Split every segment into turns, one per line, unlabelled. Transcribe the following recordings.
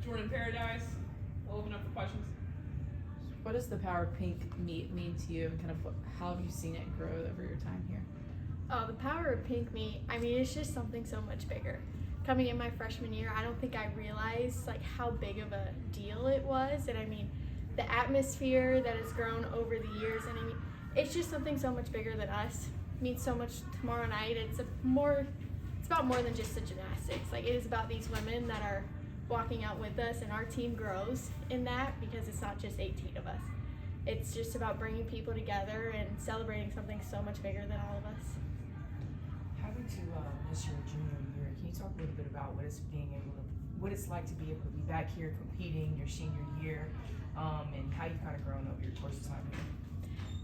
Jordyn Paradise. We'll open up for questions.
What does the Power Pink meet mean to you, and kind of how have you seen it grow over your time here?
Oh, the Power of Pink meet, I mean, it's just something so much bigger. Coming in my freshman year, I don't think I realized like how big of a deal it was. And I mean, the atmosphere that has grown over the years, and I mean, it's just something so much bigger than us. It means so much tomorrow night. It's about more than just the gymnastics. Like, it is about these women that are walking out with us, and our team grows in that because it's not just 18 of us. It's just about bringing people together and celebrating something so much bigger than all of us.
Having to miss your junior year, can you talk a little bit about what it's like to be able to be back here competing your senior year, and how you've kind of grown over your course of time here?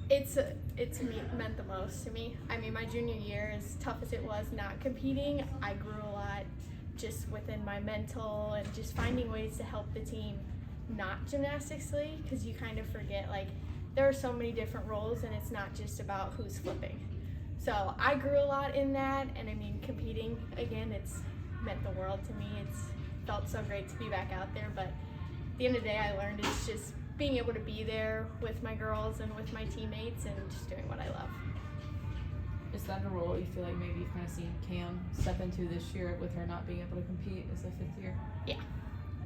It's meant the most to me. I mean, my junior year, as tough as it was not competing, I grew a lot just within my mental and just finding ways to help the team, not gymnastically, because you kind of forget, like, there are so many different roles and it's not just about who's flipping. So I grew a lot in that, and I mean, competing, again, it's meant the world to me. It's felt so great to be back out there, but at the end of the day, I learned it's just being able to be there with my girls and with my teammates and just doing what I love.
Is that a role you feel like maybe you've kind of seen Cam step into this year with her not being able to compete as a fifth year?
Yeah,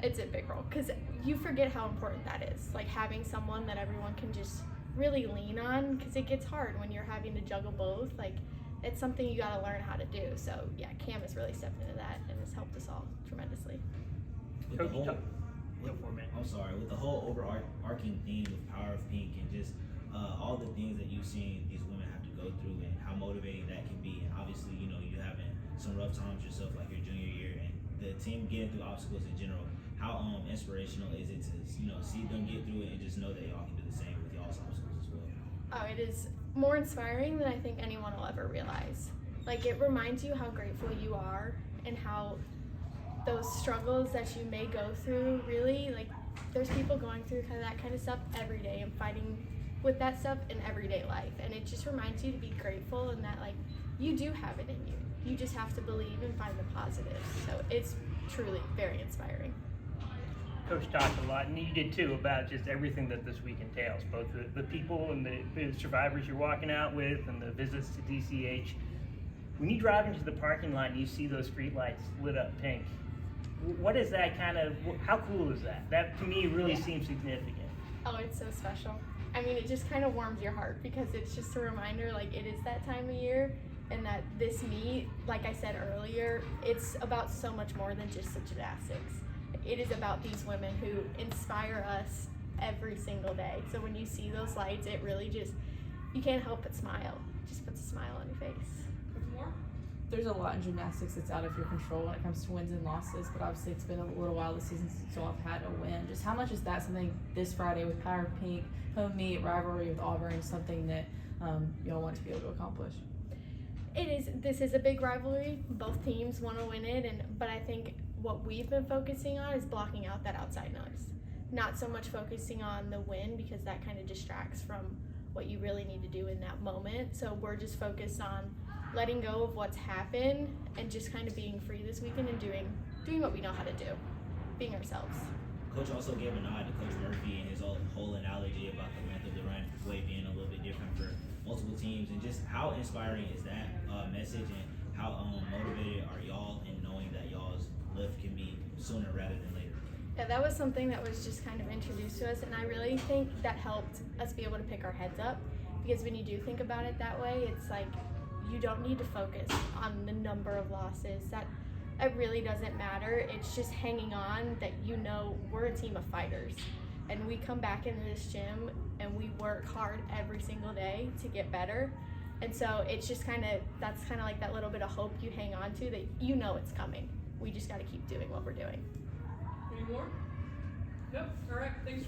it's a big role because you forget how important that is. Like, having someone that everyone can just really lean on, because it gets hard when you're having to juggle both. Like, it's something you got to learn how to do. So yeah, Cam has really stepped into that and has helped us all tremendously.
With the whole, with the whole overarching theme of Power of Pink, and just all the things that you've seen these women have to go through, and how motivating that can be. And obviously, you know, you having some rough times yourself, like your junior year, and the team getting through obstacles in general. How inspirational is it to, you know, see them get through it and just know that y'all can do the same with y'all's obstacles as well?
Oh, it is more inspiring than I think anyone will ever realize. Like, it reminds you how grateful you are and how those struggles that you may go through, really, like, there's people going through that kind of stuff every day and fighting with that stuff in everyday life. And it just reminds you to be grateful and that, like, you do have it in you. You just have to believe and find the positives. So it's truly very inspiring.
Coach talked a lot, and you did too, about just everything that this week entails, both the people and the survivors you're walking out with and the visits to DCH. When you drive into the parking lot and you see those street lights lit up pink, what is that kind of, how cool is that? That to me really seems significant.
Oh, it's so special. I mean, it just kind of warms your heart because it's just a reminder, like, it is that time of year, and that this meet, like I said earlier, it's about so much more than just the gymnastics. It is about these women who inspire us every single day. So when you see those lights, it really just, you can't help but smile. It just puts a smile on your face.
More?
There's a lot in gymnastics that's out of your control when it comes to wins and losses, but obviously it's been a little while this season since y'all have had a win. Just how much is that something this Friday with Power Pink, home meet, rivalry with Auburn, something that y'all want to be able to accomplish?
It is. This is a big rivalry. Both teams want to win it, but I think what we've been focusing on is blocking out that outside noise. Not so much focusing on the win, because that kind of distracts from what you really need to do in that moment. So we're just focused on letting go of what's happened and just kind of being free this weekend and doing what we know how to do, being ourselves.
Coach also gave a nod to Coach Murphy and his whole analogy about the length of the runway being a little bit different for multiple teams, and just how inspiring is that message, and how motivated are y'all in knowing that y'all's lift can be sooner rather than later?
Yeah, that was something that was just kind of introduced to us, and I really think that helped us be able to pick our heads up, because when you do think about it that way, it's like you don't need to focus on the number of losses. That it really doesn't matter. It's just hanging on, that you know we're a team of fighters, and we come back into this gym and we work hard every single day to get better. And so it's just that's kind of like that little bit of hope you hang on to, that you know it's coming. We just got to keep doing what we're doing.
Any more? Yep. All right. Thanks.